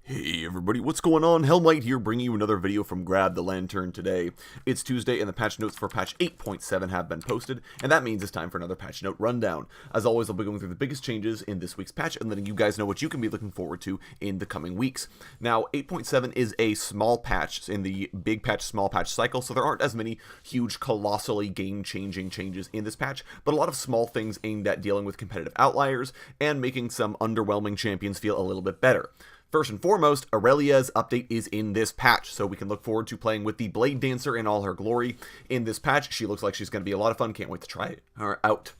Hey everybody, what's going on? Helmite here, bringing you another video from Grab the Lantern today. It's Tuesday and the patch notes for patch 8.7 have been posted, and that means it's time for another patch note rundown. As always, I'll be going through the biggest changes in this week's patch and letting you guys know what you can be looking forward to in the coming weeks. Now, 8.7 is a small patch in the big patch, small patch cycle, so there aren't as many huge, colossally game-changing changes in this patch, but a lot of small things aimed at dealing with competitive outliers and making some underwhelming champions feel a little bit better. First and foremost, Aurelia's update is in this patch, so we can look forward to playing with the Blade Dancer in all her glory in this patch. She looks like she's going to be a lot of fun. Can't wait to try her out.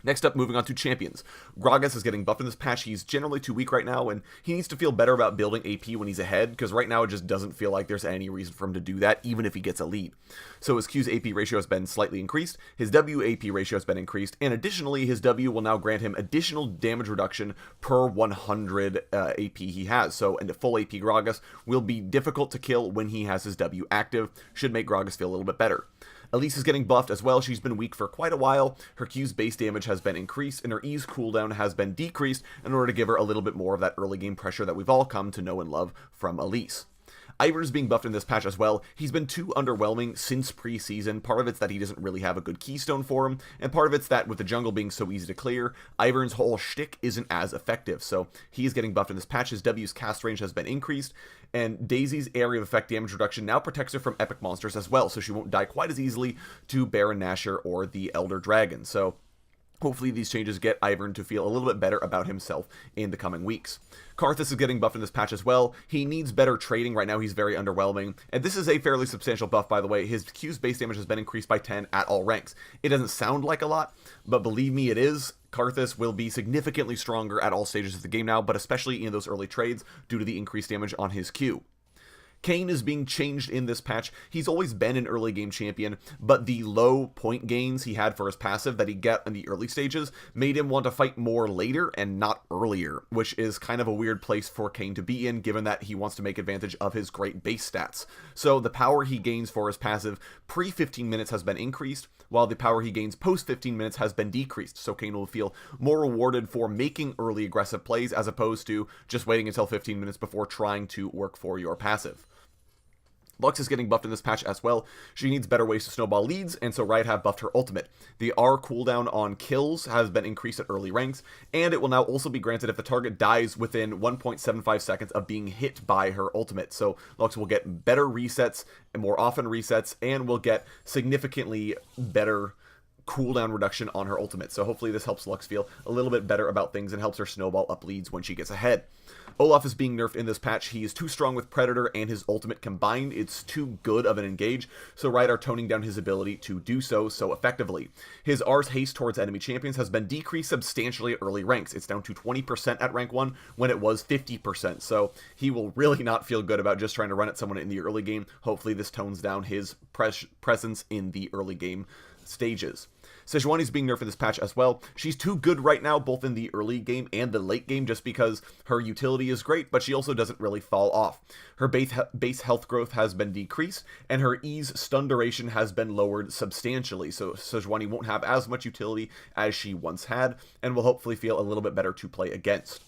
Next up, moving on to champions. Gragas is getting buffed in this patch. He's generally too weak right now, and he needs to feel better about building AP when he's ahead, because right now it just doesn't feel like there's any reason for him to do that, even if he gets a lead. So his Q's AP ratio has been slightly increased, his W AP ratio has been increased, and additionally, his W will now grant him additional damage reduction per 100 AP he has. So, and a full AP Gragas will be difficult to kill when he has his W active, should make Gragas feel a little bit better. Elise is getting buffed as well. She's been weak for quite a while. Her Q's base damage has been increased, and her E's cooldown has been decreased in order to give her a little bit more of that early game pressure that we've all come to know and love from Elise. Ivern is being buffed in this patch as well. He's been too underwhelming since preseason. Part of it's that he doesn't really have a good keystone for him, and part of it's that with the jungle being so easy to clear, Ivern's whole shtick isn't as effective. So he is getting buffed in this patch. His W's cast range has been increased, and Daisy's area of effect damage reduction now protects her from epic monsters as well, so she won't die quite as easily to Baron Nashor or the Elder Dragon. So hopefully these changes get Ivern to feel a little bit better about himself in the coming weeks. Karthus is getting buffed in this patch as well. He needs better trading. Right now he's very underwhelming. And this is a fairly substantial buff, by the way. His Q's base damage has been increased by 10 at all ranks. It doesn't sound like a lot, but believe me, it is. Karthus will be significantly stronger at all stages of the game now, but especially in those early trades due to the increased damage on his Q. Kayn is being changed in this patch. He's always been an early game champion, but the low point gains he had for his passive that he got in the early stages made him want to fight more later and not earlier, which is kind of a weird place for Kayn to be in, given that he wants to make advantage of his great base stats. So the power he gains for his passive pre-15 minutes has been increased, while the power he gains post-15 minutes has been decreased, so Kayn will feel more rewarded for making early aggressive plays as opposed to just waiting until 15 minutes before trying to work for your passive. Lux is getting buffed in this patch as well. She needs better ways to snowball leads, and so Riot have buffed her ultimate. The R cooldown on kills has been increased at early ranks, and it will now also be granted if the target dies within 1.75 seconds of being hit by her ultimate. So Lux will get better resets, and more often resets, and will get significantly better cooldown reduction on her ultimate. So hopefully this helps Lux feel a little bit better about things and helps her snowball up leads when she gets ahead. Olaf is being nerfed in this patch. He is too strong with Predator and his ultimate combined. It's too good of an engage, so Riot are toning down his ability to do so effectively. His R's haste towards enemy champions has been decreased substantially at early ranks. It's down to 20% at rank 1 when it was 50%, so he will really not feel good about just trying to run at someone in the early game. Hopefully this tones down his presence in the early game stages. Sejuani is being nerfed in this patch as well. She's too good right now, both in the early game and the late game, just because her utility is great, but she also doesn't really fall off. Her base health growth has been decreased, and her E's stun duration has been lowered substantially, so Sejuani won't have as much utility as she once had, and will hopefully feel a little bit better to play against.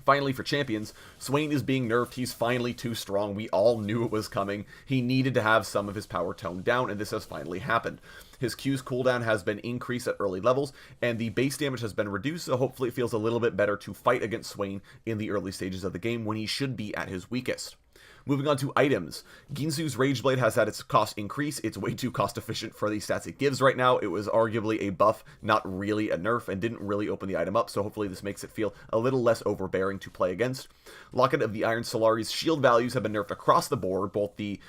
Finally, for champions, Swain is being nerfed. He's finally too strong. We all knew it was coming. He needed to have some of his power toned down, and this has finally happened. His Q's cooldown has been increased at early levels, and the base damage has been reduced, so hopefully it feels a little bit better to fight against Swain in the early stages of the game when he should be at his weakest. Moving on to items. Ginsu's Rageblade has had its cost increase. It's way too cost efficient for the stats it gives right now. It was arguably a buff, not really a nerf, and didn't really open the item up, so hopefully this makes it feel a little less overbearing to play against. Locket of the Iron Solari's shield values have been nerfed across the board, both the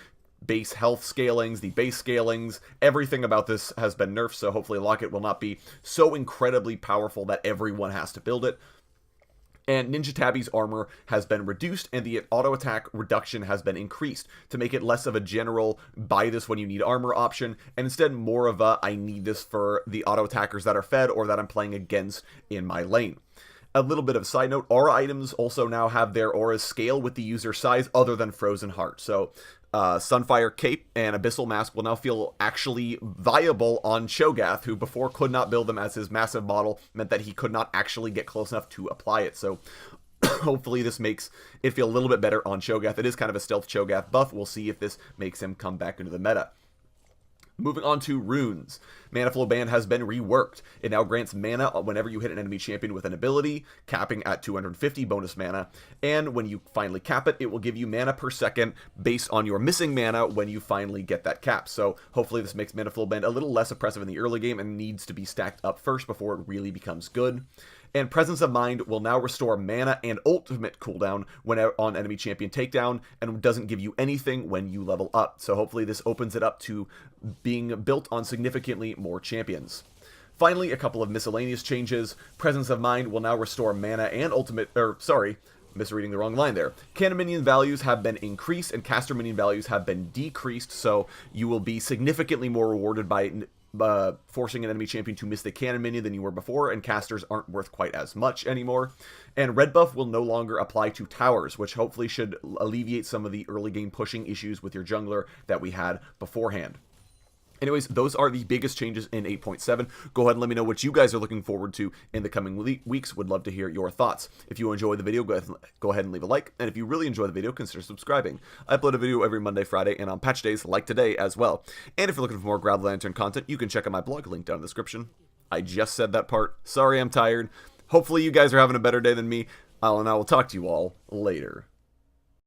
base health scalings, the base scalings, everything about this has been nerfed, so hopefully Locket will not be so incredibly powerful that everyone has to build it. And Ninja Tabby's armor has been reduced, and the auto attack reduction has been increased to make it less of a general buy this when you need armor option, and instead more of a I need this for the auto attackers that are fed or that I'm playing against in my lane. A little bit of a side note, aura items also now have their auras scale with the user size other than Frozen Heart. So Sunfire Cape and Abyssal Mask will now feel actually viable on Cho'Gath, who before could not build them as his massive model meant that he could not actually get close enough to apply it. So Hopefully this makes it feel a little bit better on Cho'Gath. It is kind of a stealth Cho'Gath buff. We'll see if this makes him come back into the meta. Moving on to runes. Mana Flow Band has been reworked. It now grants mana whenever you hit an enemy champion with an ability, capping at 250 bonus mana. And when you finally cap it, it will give you mana per second based on your missing mana when you finally get that cap. So hopefully this makes Mana Flow Band a little less oppressive in the early game and needs to be stacked up first before it really becomes good. And Presence of Mind will now restore mana and ultimate cooldown when on enemy champion takedown, and doesn't give you anything when you level up. So hopefully this opens it up to being built on significantly more champions. Finally, a couple of miscellaneous changes. Presence of Mind will now restore mana and misreading the wrong line there. Cannon minion values have been increased and caster minion values have been decreased, so you will be significantly more rewarded by forcing an enemy champion to miss the cannon minion than you were before, and casters aren't worth quite as much anymore. And red buff will no longer apply to towers, which hopefully should alleviate some of the early game pushing issues with your jungler that we had beforehand. Anyways, those are the biggest changes in 8.7. Go ahead and let me know what you guys are looking forward to in the coming weeks. Would love to hear your thoughts. If you enjoy the video, go ahead and leave a like. And if you really enjoy the video, consider subscribing. I upload a video every Monday, Friday, and on patch days like today as well. And if you're looking for more Grab the Lantern content, you can check out my blog, link down in the description. I just said that part. Sorry, I'm tired. Hopefully you guys are having a better day than me. And I will talk to you all later.